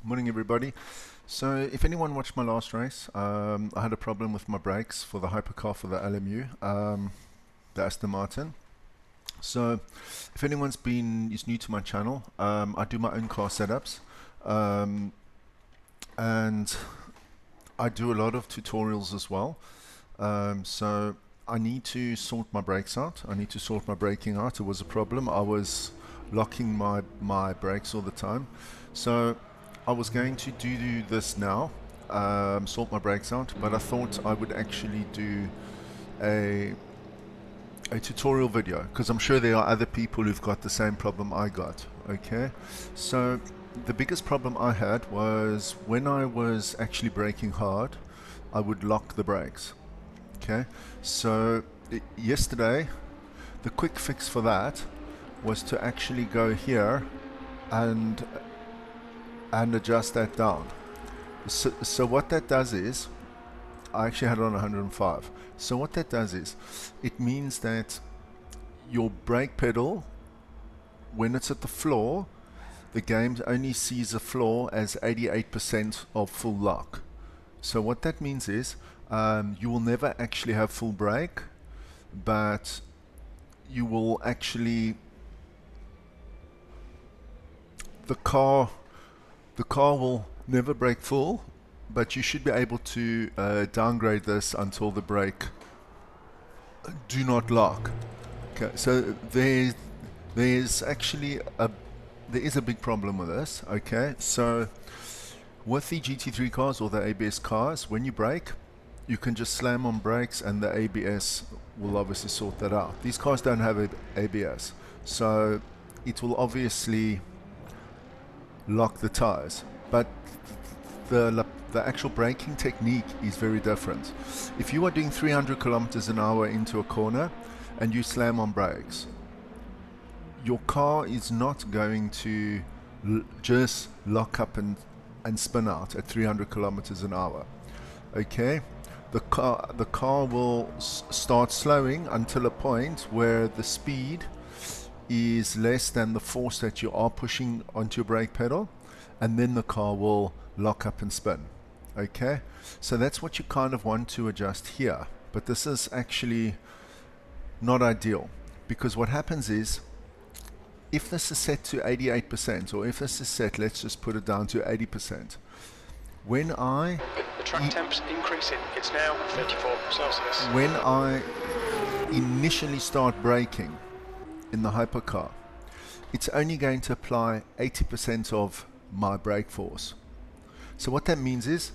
Morning, everybody. So, if anyone watched my last race, I had a problem with my brakes for the hypercar for the LMU, the Aston Martin. So, if anyone's is new to my channel, I do my own car setups, um, and I do a lot of tutorials as well. So, I need to sort my brakes out. I need to sort my braking out. It was a problem. I was locking my brakes all the time. So I was going to do this now, sort my brakes out, but I thought I would actually do a a tutorial video because I'm sure there are other people who've got the same problem I got. Okay, so the biggest problem I had was when I was actually braking hard, I would lock the brakes. Okay, so yesterday the quick fix for that was to actually go here and adjust that down. So what that does is, I actually had it on 105. So what that does is, it means that your brake pedal, when it's at the floor, the game only sees the floor as 88% of full lock. So what that means is, you will never actually have full brake, but you will actually, the car will never brake full, but you should be able to downgrade this until the brake do not lock. Okay, so there's actually there is a big problem with this. Okay, so with the GT3 cars or the ABS cars, when you brake, you can just slam on brakes and the ABS will obviously sort that out. These cars don't have ABS, so it will obviously lock the tires, but the actual braking technique is very different. If you are doing 300 kilometers an hour into a corner and you slam on brakes, your car is not going to just lock up and spin out at 300 kilometers an hour. Okay, the car will start slowing until a point where the speed is less than the force that you are pushing onto your brake pedal, and then the car will lock up and spin. Okay, so that's what you kind of want to adjust here, but this is actually not ideal, because what happens is, if this is set to 88%, or if this is set, let's just put it down to 80%, when the track temp's increasing, it's now 34 Celsius. When I initially start braking in the hypercar, it's only going to apply 80% of my brake force. So what that means is,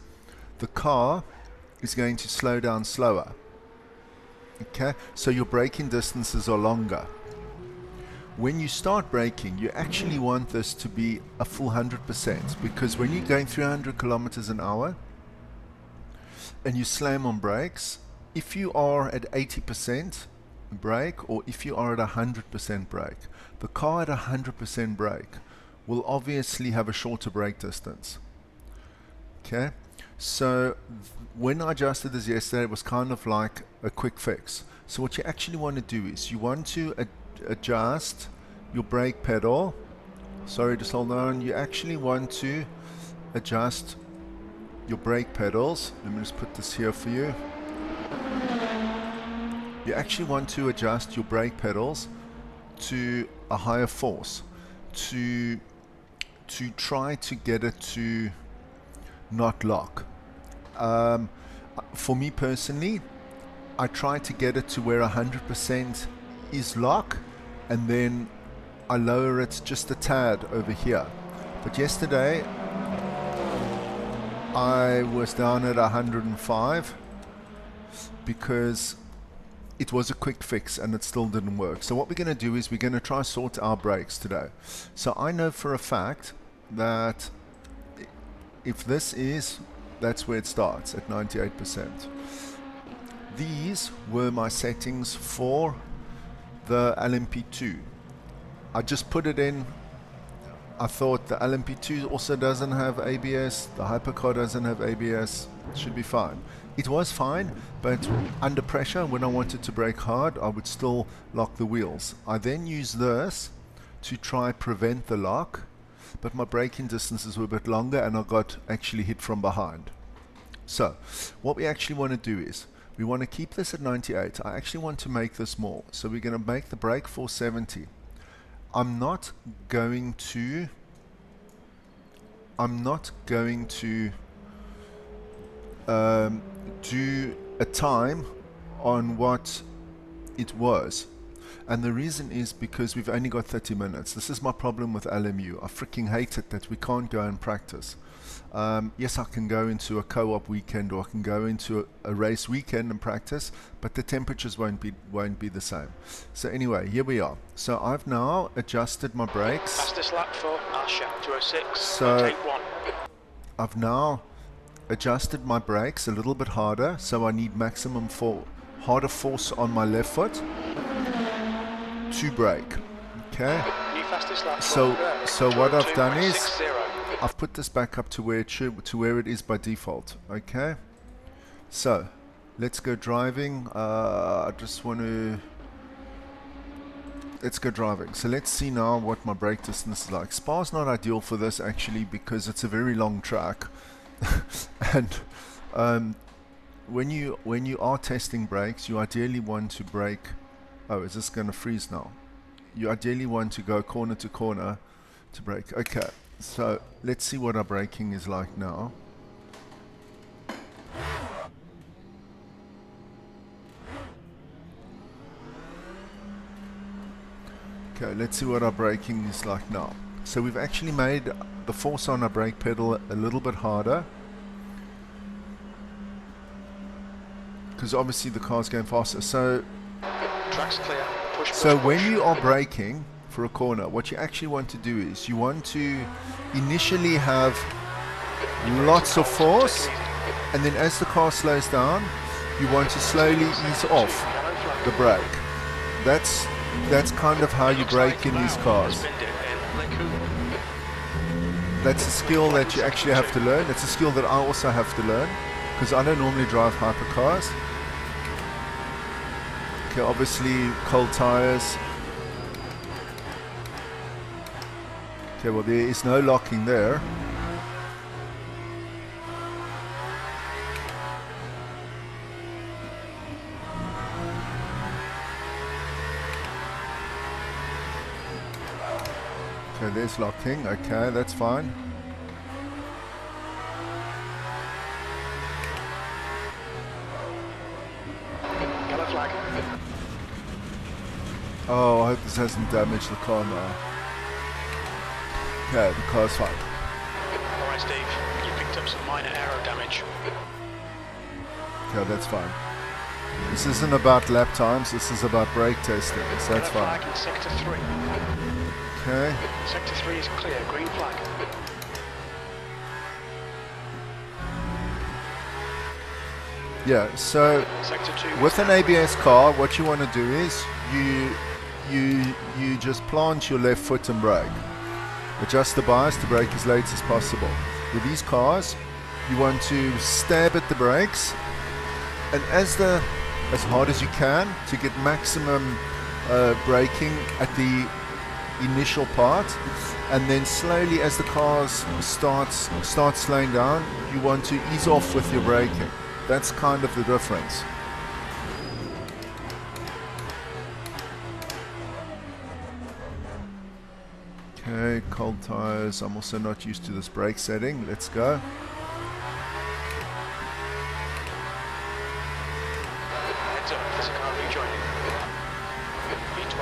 the car is going to slow down slower. Okay, so your braking distances are longer. When you start braking, you actually want this to be a full 100%, because when you're going 300 kilometers an hour and you slam on brakes, if you are at 80% brake, or if you are at 100% brake, the car at 100% brake will obviously have a shorter brake distance. Okay, so when I adjusted this yesterday, it was kind of like a quick fix. So what you actually want to do is, you want to adjust your brake pedal. Sorry, just hold on. You actually want to adjust your brake pedals. Let me just put this here for you. You actually want to adjust your brake pedals to a higher force to try to get it to not lock. For me personally, I try to get it to where 100% is lock, and then I lower it just a tad over here. But yesterday I was down at 105 because it was a quick fix and it still didn't work. So what we're going to do is, we're going to try sort our brakes today. So I know for a fact that if this is, that's where it starts, at 98%. These were my settings for the LMP2. I just put it in. I thought the LMP2 also doesn't have ABS, the HYPERCAR doesn't have ABS, it should be fine. It was fine, but under pressure, when I wanted to brake hard, I would still lock the wheels. I then used this to try prevent the lock, but my braking distances were a bit longer and I got actually hit from behind. So what we actually want to do is we want to keep this at 98. I actually want to make this more. So we're going to make the brake 470. I'm not going to do a time on what it was. And the reason is because we've only got 30 minutes. This is my problem with LMU. I freaking hate it that we can't go and practice. Yes, I can go into a co-op weekend or I can go into a race weekend and practice, but the temperatures won't be the same. So anyway, here we are. So I've now adjusted my brakes. Fastest lap for Asha, 206. So I've now adjusted my brakes a little bit harder, so I need maximum harder force on my left foot to brake. Okay. New fastest lap So what I've done is 202.60. I've put this back up to where it is by default. Okay. So let's go driving. Let's go driving. So let's see now what my brake distance is like. Spa's not ideal for this actually because it's a very long track. And when you are testing brakes, you ideally want to brake. Oh, is this going to freeze now? You ideally want to go corner to corner to brake. Okay, so let's see what our braking is like now. Okay, let's see what our braking is like now. So we've actually made the force on our brake pedal a little bit harder, because obviously the car's going faster. So Track's clear. Push, so push, when push. you are braking for a corner, what you actually want to do is you want to initially have lots of force, and then as the car slows down, you want to slowly ease off the brake. That's kind of how you brake in these cars. That's a skill that you actually have to learn. It's a skill that I also have to learn because I don't normally drive hypercars. Okay, obviously cold tires. Okay, well there is no locking there. Okay, there's locking. Okay, that's fine. Yellow flag. Oh, I hope this hasn't damaged the car now. Okay, the car's fine. Alright, Steve. You picked up some minor aero damage. Okay, that's fine. This isn't about lap times, this is about brake testing, so that's Yellow fine. flag in sector 3. Okay. Sector 3 is clear. Green flag. Yeah, so Sector 2. with an ABS car, what you want to do is you just plant your left foot and brake. Adjust the bias to brake as late as possible. With these cars, you want to stab at the brakes and as hard as you can to get maximum braking at the initial part, and then slowly as the cars start slowing down, you want to ease off with your braking. That's kind of the difference. Okay, cold tires. I'm also not used to this brake setting. Let's go. Heads up. There's a car rejoining. B12.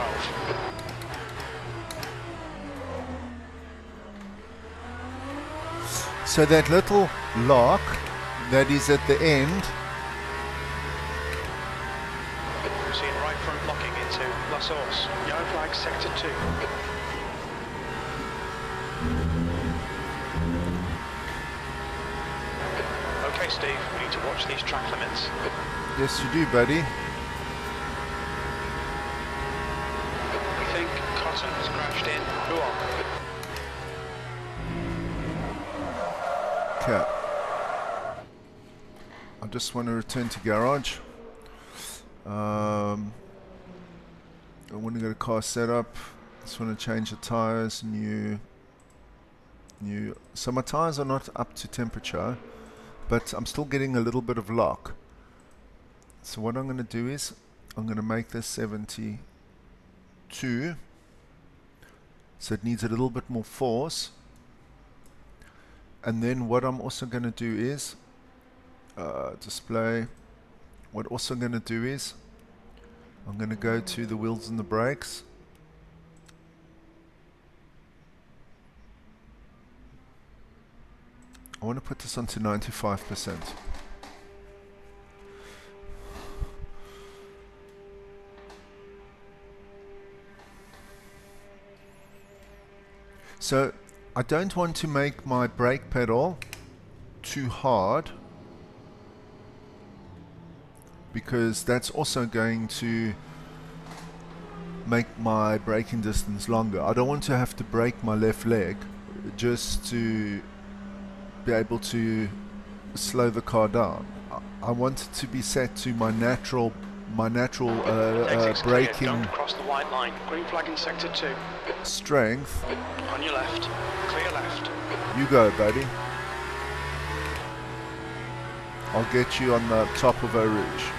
So that little lock that is at the end, Seeing right front locking into La Source. Yellow flag, sector 2. Okay, Steve, we need to watch these track limits. yes you do, buddy. We think Cotton has crashed in. Who on? Okay. I just want to return to garage. I want to go to car setup. Just want to change the tires. New. new. So my tires are not up to temperature, but I'm still getting a little bit of lock. So what I'm going to do is I'm going to make this 72. So it needs a little bit more force. And then what I'm also going to do is display. What also going to do is I'm going to go to the wheels and the brakes. I want to put this onto 95%. So I don't want to make my brake pedal too hard, because that's also going to make my braking distance longer. I don't want to have to brake my left leg just to be able to slow the car down. I want it to be set to my natural braking. Don't cross the white line. Green flag in sector 2. Strength. On your left. Clear left. You go, buddy. I'll get you on the top of Eau Rouge.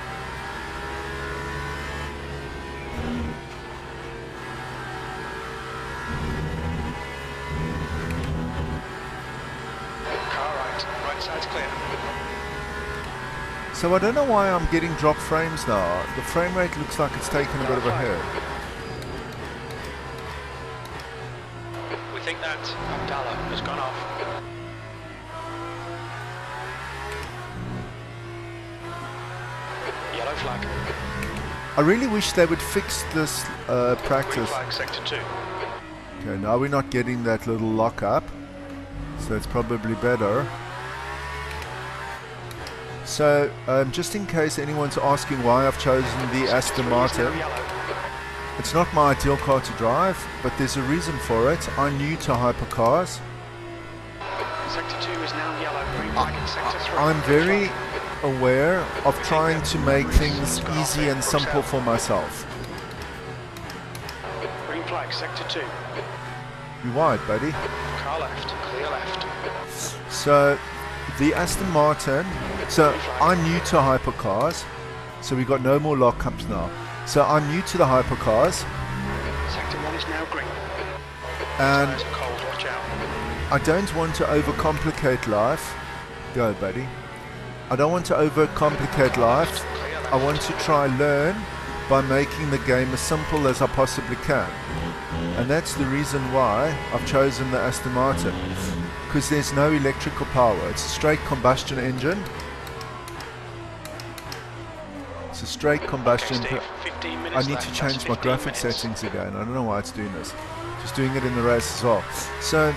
Car right. Right side's clear. So I don't know why I'm getting dropped frames now. The frame rate looks like it's taken a bit of a hit. We think that Abdallah has gone off. Yellow flag. I really wish they would fix this Green practice. flag sector 2. Okay, now we're not getting that little lock up, so it's probably better. So just in case anyone's asking why I've chosen the Aston Martin, it's not my ideal car to drive, but there's a reason for it. I'm new to hypercars. Sector 2 is now yellow. Green flag in sector 3. I'm very aware of trying to make things easy and simple for myself. Green flag sector 2. You wide, buddy. Car left. Clear left. So the Aston Martin, so I'm new to hypercars, so we got no more lockups now. So I'm new to the hypercars, Sector 1 is now green. and Tires are cold. Watch out. I don't want to overcomplicate life. Go, buddy. I don't want to overcomplicate life. I want to try learn by making the game as simple as I possibly can. And that's the reason why I've chosen the Aston Martin. Because there's no electrical power. It's a straight combustion engine. It's a straight combustion. Okay, Steve, 15 I minutes need left. to That's change my 15 graphic minutes. settings again. I don't know why it's doing this. Just doing it in the race as well. So,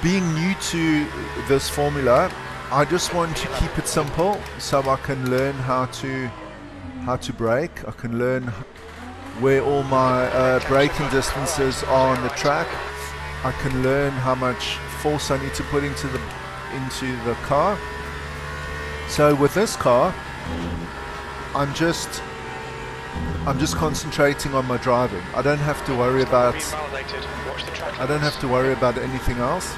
being new to this formula, I just want to keep it simple so I can learn how to brake. I can learn where all my braking distances are on the track. I can learn how much force I need to put into the car. So with this car, I'm just concentrating on my driving. I don't have to worry about anything else.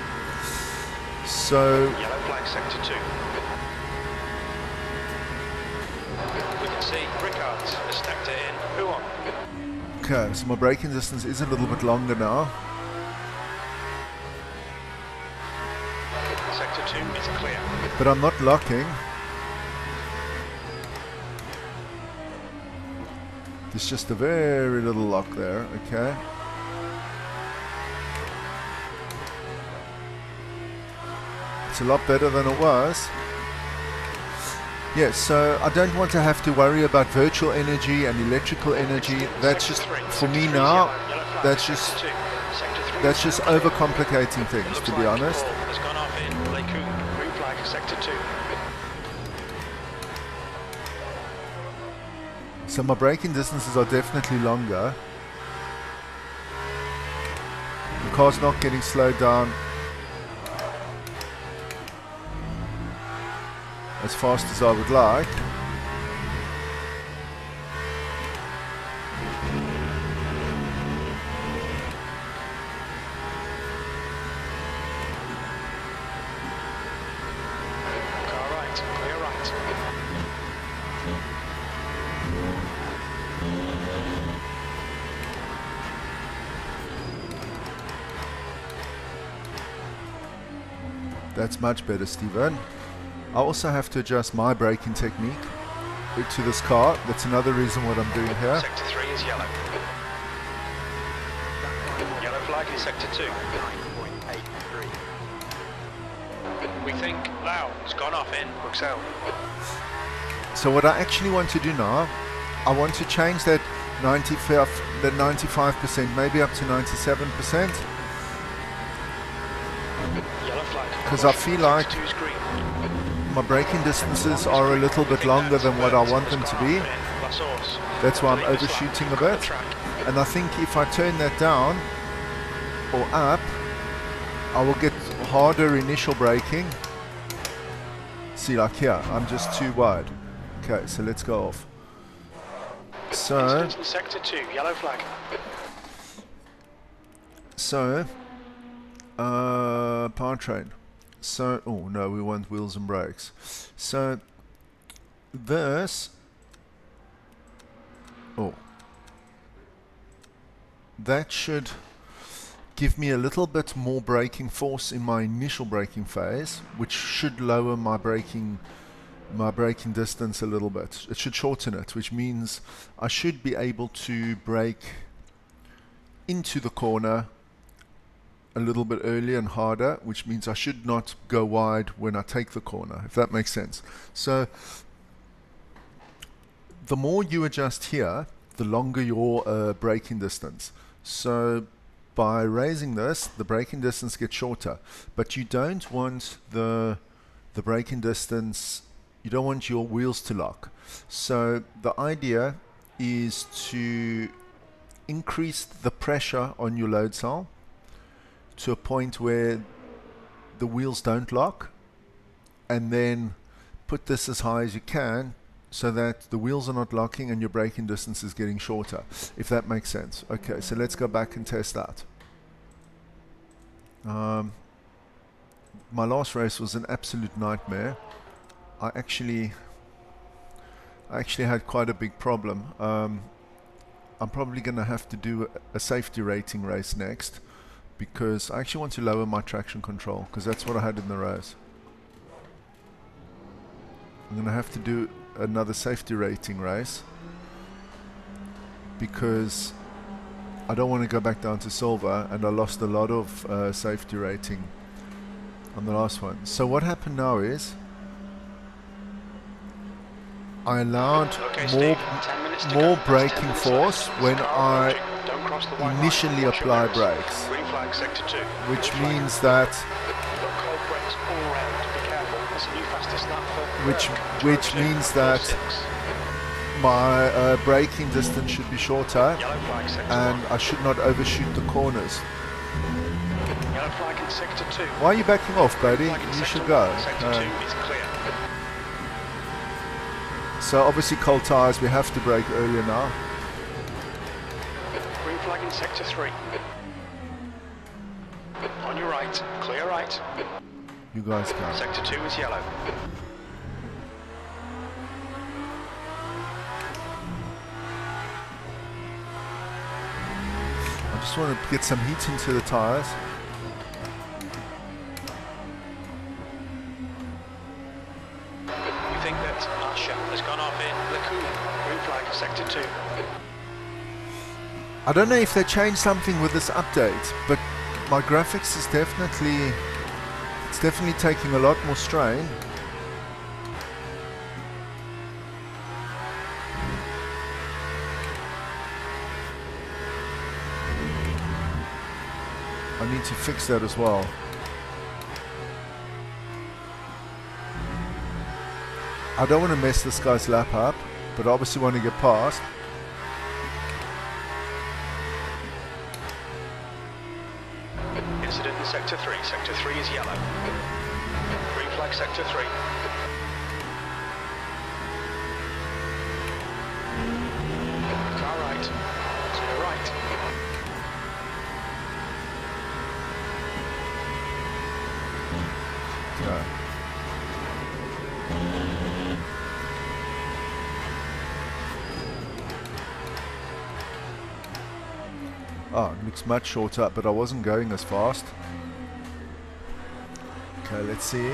So Yellow flag sector 2. We can see Rickards has stacked it in. Who on? okay, so my braking distance is a little bit longer now. Sector 2 is clear. But I'm not locking. There's just a very little lock there, okay. It's a lot better than it was. Yes, so I don't want to have to worry about virtual energy and electrical energy. That's just, for me now, that's just overcomplicating things, to be honest. Has gone off in Lacoon. Green flag sector 2. So my braking distances are definitely longer. The car's not getting slowed down as fast as I would like. right. That's much better, Stephen. I also have to adjust my braking technique to this car. That's another reason what I'm doing here. Sector 3 is yellow. Yellow flag in sector 2. 9.83. We think Lau has gone off in Bruxelles. So what I actually want to do now, I want to change that 95%, maybe up to 97%. Yellow flag. Because I feel like my braking distances are a little bit longer than what I want them to be. That's why I'm overshooting a bit. And I think if I turn that down or up, I will get harder initial braking. See, like here, I'm just too wide. Okay, so let's go off. So, Incident in sector 2, yellow flag. So, powertrain. So, oh no, we want wheels and brakes. So, this, oh, that should give me a little bit more braking force in my initial braking phase, which should lower my braking distance a little bit. It should shorten it, which means I should be able to brake into the corner a little bit earlier and harder, which means I should not go wide when I take the corner, if that makes sense. So the more you adjust here, the longer your braking distance. So by raising this, the braking distance gets shorter, but you don't want the braking distance, you don't want your wheels to lock. So the idea is to increase the pressure on your load cell to a point where the wheels don't lock, and then put this as high as you can so that the wheels are not locking and your braking distance is getting shorter, if that makes sense. Okay, so let's go back and test that. My last race was an absolute nightmare. I actually had quite a big problem. I'm probably going to have to do a safety rating race next, because I actually want to lower my traction control, because that's what I had in the race. I'm going to have to do another safety rating race, because I don't want to go back down to silver, and I lost a lot of safety rating on the last one. So what happened now is I allowed more braking force when I initially apply brakes, which means that which means that my braking distance should be shorter, and I should not overshoot the corners. Why are you backing off, buddy? You should go. So obviously cold tyres, we have to brake earlier now. Green flag in sector 3. On your right, clear right. You guys can. Sector 2 is yellow. I just want to get some heat into the tyres. We think that Arsha has gone off in Lacoon. Green flag, sector 2. I don't know if they changed something with this update, but my graphics is definitely taking a lot more strain. I need to fix that as well. I don't want to mess this guy's lap up, but I obviously want to get past. Incident in sector 3. Sector 3 is yellow. Green flag, sector 3. Car right. Clear right. No. Oh, it looks much shorter, but I wasn't going as fast. Okay, let's see.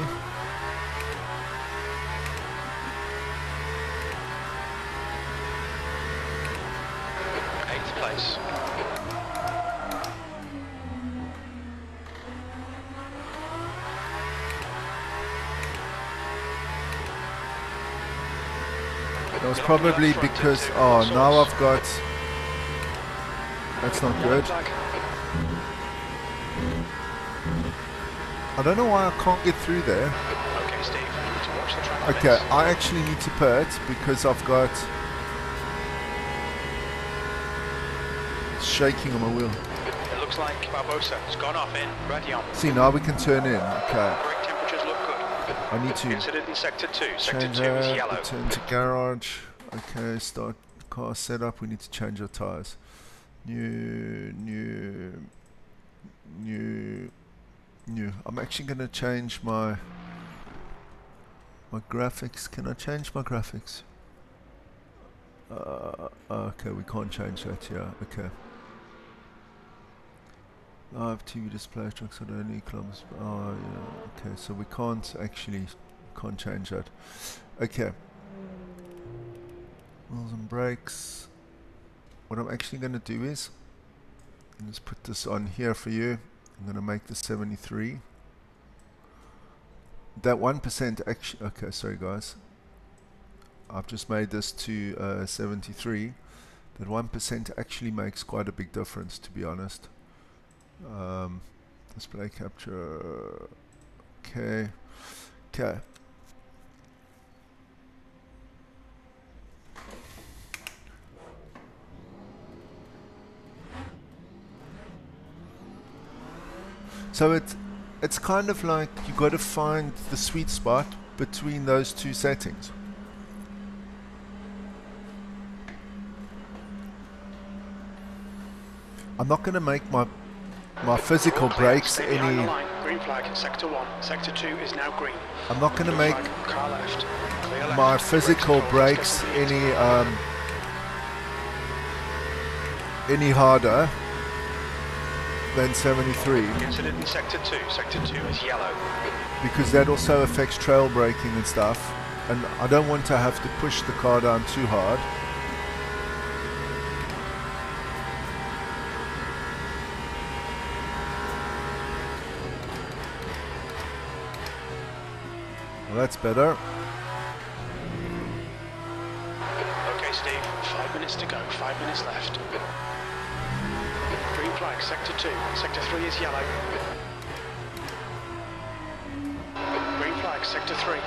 8th place. That was probably because, oh, now I've got, that's not good. I don't know why I can't get through there. Okay, Steve, you need to watch the track. Okay, I actually need to pit because I've got shaking on my wheel. It looks like Barbosa has gone off in Radion. See, now we can turn in. Okay, Brake temperatures look good. I need to Incident in sector 2. Sector change 2 is that, yellow. return to garage. Okay, start car setup. We need to change our tires. New. I'm actually going to change my graphics. Can I change my graphics? Okay, we can't change that. Yeah. Okay. Live TV display trucks are only kilometers. Oh yeah. Okay, so we can't change that. Okay. Wheels and brakes. What I'm actually going to do is, let's put this on here for you. I'm going to make this 73. That 1% actually, okay, sorry guys. I've just made this to 73. That 1% actually makes quite a big difference, to be honest. Display capture. Okay. Okay. So it's kind of like you got to find the sweet spot between those two settings. I'm not going to make my physical brakes any. Green flag, sector 1. Sector 2 is now green. I'm not going to make car left. my physical brakes any harder than 73. Incident in sector 2. Sector 2 is yellow. Because that also affects trail braking and stuff, and I don't want to have to push the car down too hard. Well, that's better. Okay, Steve, 5 minutes to go, 5 minutes left. Green flag, sector 2. Sector 3 is yellow. Green flag, sector 3.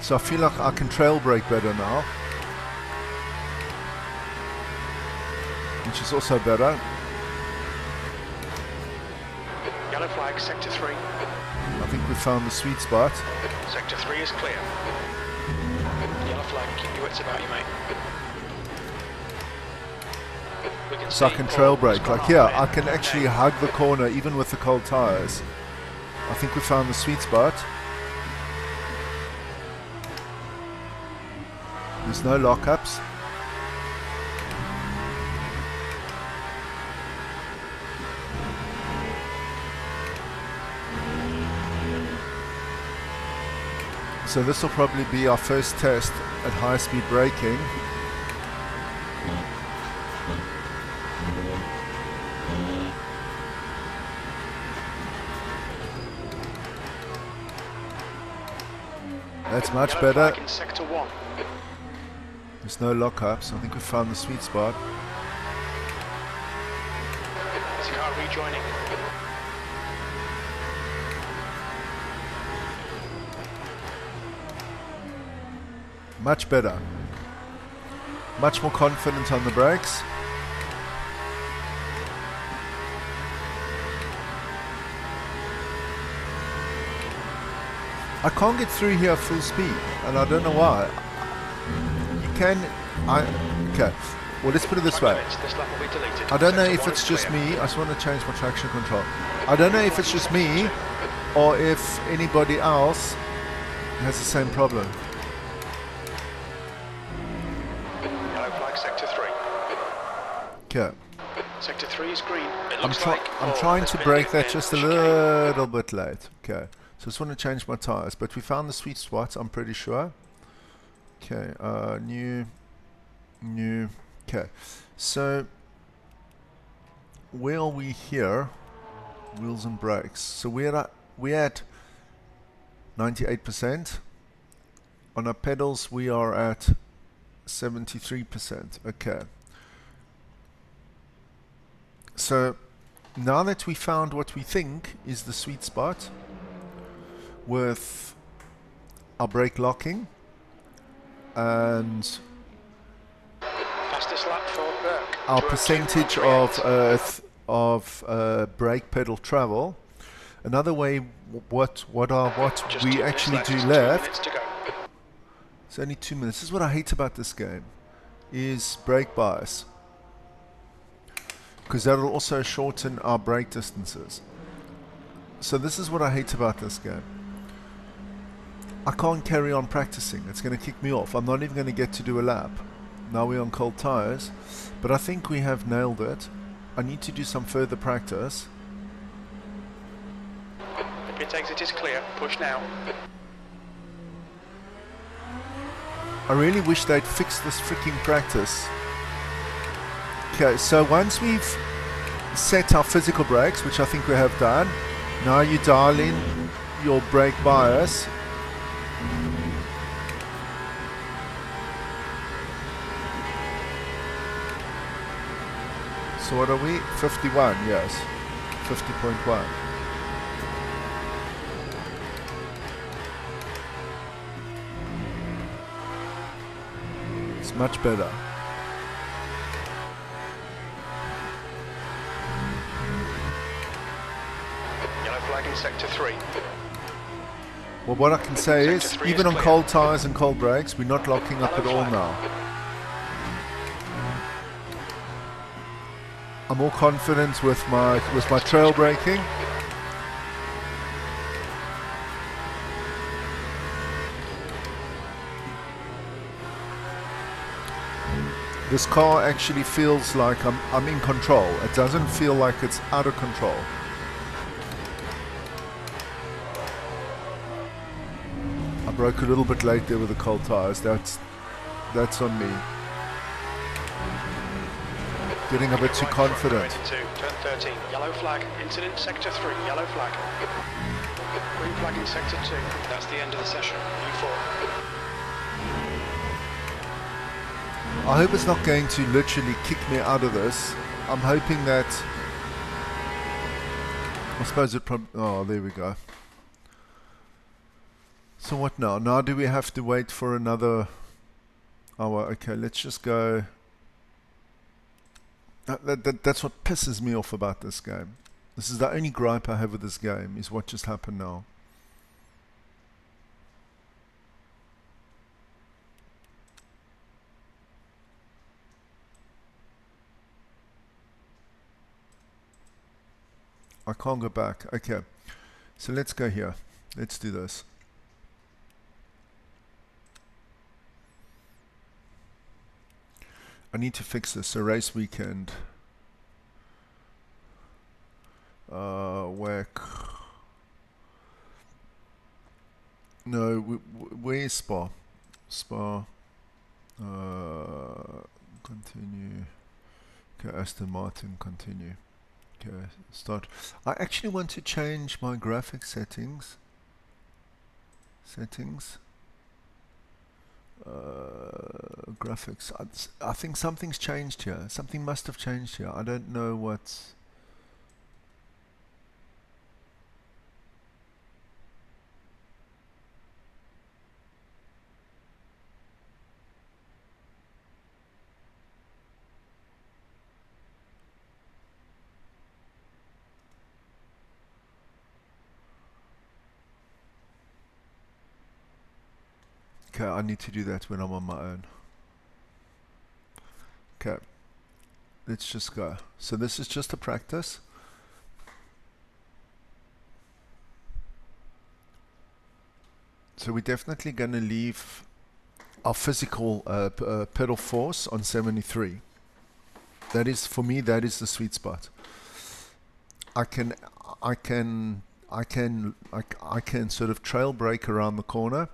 So I feel like I can trail brake better now, which is also better. Yellow flag, sector 3. I think we found the sweet spot. Sector 3 is clear. Yellow flag, keep your wits about you, mate. So I can trail brake. Like here, I can actually hug the corner even with the cold tires. I think we found the sweet spot. There's no lockups. So this will probably be our first test at high-speed braking. That's much better. In sector 1. There's no lockups. I think we found the sweet spot. There's a car rejoining. Much better. Much more confident on the brakes. I can't get through here full speed, and I don't know why. You can, okay. Well, let's put it this way. I don't know if it's just me. I just want to change my traction control. I don't know if it's just me, or if anybody else has the same problem. Okay. Sector 3 is green. It I'm looks like trying has to been brake hit that in just a chicane. little bit late. Okay. So I just want to change my tires, but we found the sweet spot, I'm pretty sure. Okay, new. Okay. So where are we here? Wheels and brakes. So we're at 98%. On our pedals we are at 73%. Okay. So now that we found what we think is the sweet spot with our brake locking and Fastest lap for Burke. our percentage of brake pedal travel, another way what Just we 2 minutes actually left. do 2 left. minutes to go. It's only 2 minutes. This is what I hate about this game, is brake bias, because that'll also shorten our brake distances. So this is what I hate about this game. I can't carry on practicing. It's going to kick me off. I'm not even going to get to do a lap. Now we're on cold tires, but I think we have nailed it. I need to do some further practice. The pit exit is clear. Push now. I really wish they'd fix this freaking practice. Okay, so once we've set our physical brakes, which I think we have done, now you dial in your brake bias. So what are we? 51, yes. 50.1. It's much better. Yellow flag in sector 3. Well, what I can say is, even on cold tires and cold brakes, we're not locking up at all now. I'm more confident with my trail braking. This car actually feels like I'm in control. It doesn't feel like it's out of control. I broke a little bit late there with the cold tires. That's on me. Getting a bit too confident. Turn 13. Yellow flag. Incident sector 3. Yellow flag. Green flag in sector 2. That's the end of the session. U4. I hope it's not going to literally kick me out of this. I'm hoping that... I suppose it probably... Oh, there we go. So what now? Now do we have to wait for another hour? Okay, let's just go... That's what pisses me off about this game. This is the only gripe I have with this game, is what just happened now. I can't go back. Okay, so let's go here. Let's do this. I need to fix this. So race weekend. Whack. No, where's Spa? Spa. Continue. Okay, Aston Martin, continue. Okay, start. I actually want to change my graphic settings. Graphics. I think something's changed here. Something must have changed here. I don't know what's... Okay, I need to do that when I'm on my own. Okay, let's just go. So this is just a practice. So we're definitely going to leave our physical pedal force on 73. That is, for me, that is the sweet spot. I can sort of trail brake around the corner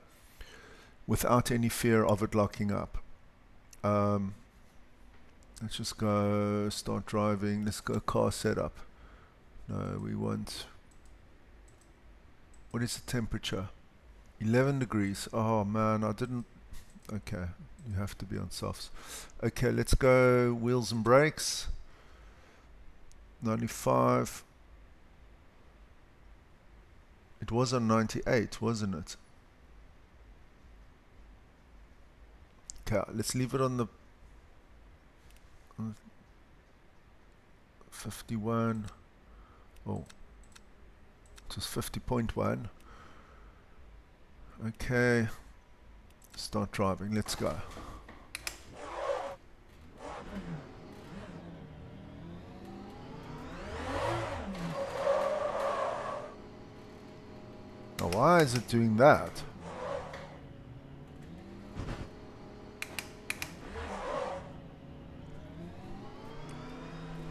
without any fear of it locking up. Let's just go start driving. Let's go car setup. No, we want, what is the temperature? 11 degrees. Oh man, I didn't. Okay, you have to be on softs. Okay, let's go wheels and brakes. 95. It was on 98, wasn't it? Okay, let's leave it on the 51. Oh, it was 50.1. Okay, start driving. Let's go. Now, why is it doing that?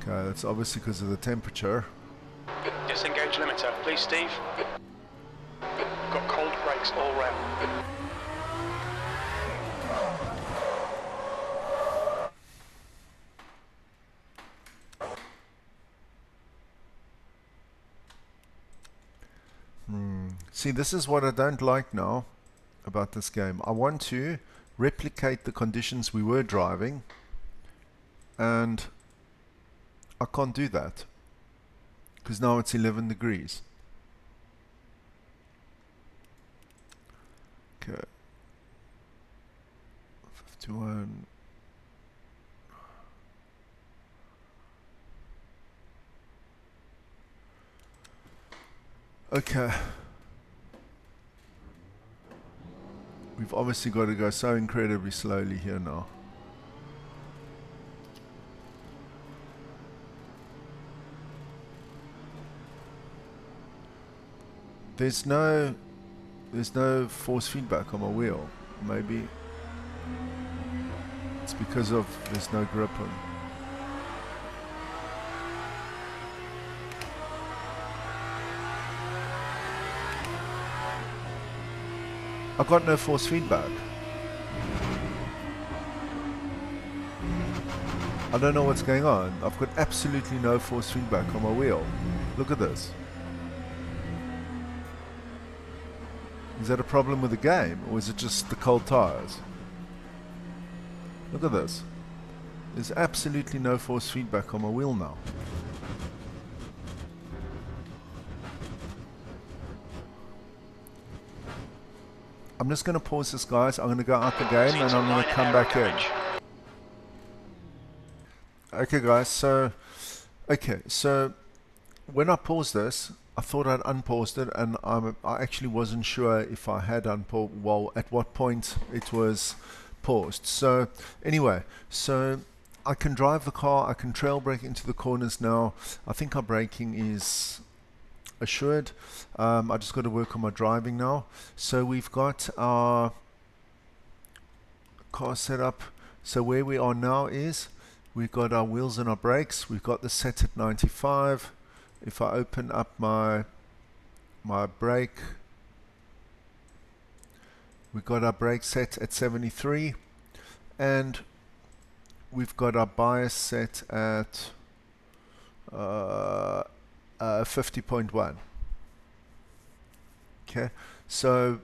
Okay, that's obviously because of the temperature. Disengage limiter, please, Steve. Got cold brakes all round. See, this is what I don't like now about this game. I want to replicate the conditions we were driving, and I can't do that because now it's 11 degrees. Okay. 51. Okay. We've obviously got to go so incredibly slowly here now. There's no force feedback on my wheel. Maybe it's because of there's no grip on. I've got no force feedback. I don't know what's going on. I've got absolutely no force feedback on my wheel. Look at this. Is that a problem with the game, or is it just the cold tires? Look at this. There's absolutely no force feedback on my wheel now. I'm just going to pause this, guys. I'm going to go out the game and I'm going to come back in. Okay, guys. So when I paused this, I thought I'd unpaused it, and I actually wasn't sure if I had unpaused. Well, at what point it was paused. So anyway, so I can drive the car. I can trail brake into the corners now. I think our braking is assured. I just got to work on my driving now. So we've got our car set up. So where we are now is we've got our wheels and our brakes. We've got the set at 95. If I open up my brake, we've got our brake set at 73, and we've got our bias set at 50.1. Okay, so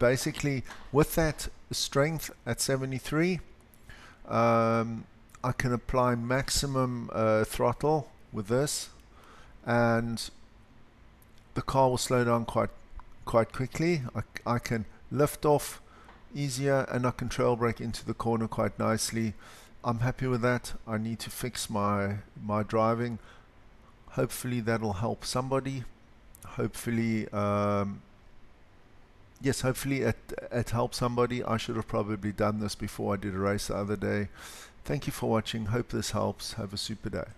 basically with that strength at 73, I can apply maximum throttle with this, and the car will slow down quite quickly. I can lift off easier, and I can trail brake into the corner quite nicely. I'm happy with that. I need to fix my driving. Hopefully that'll help somebody. Hopefully yes, hopefully it helps somebody. I should have probably done this before I did a race the other day. Thank you for watching. Hope this helps. Have a super day.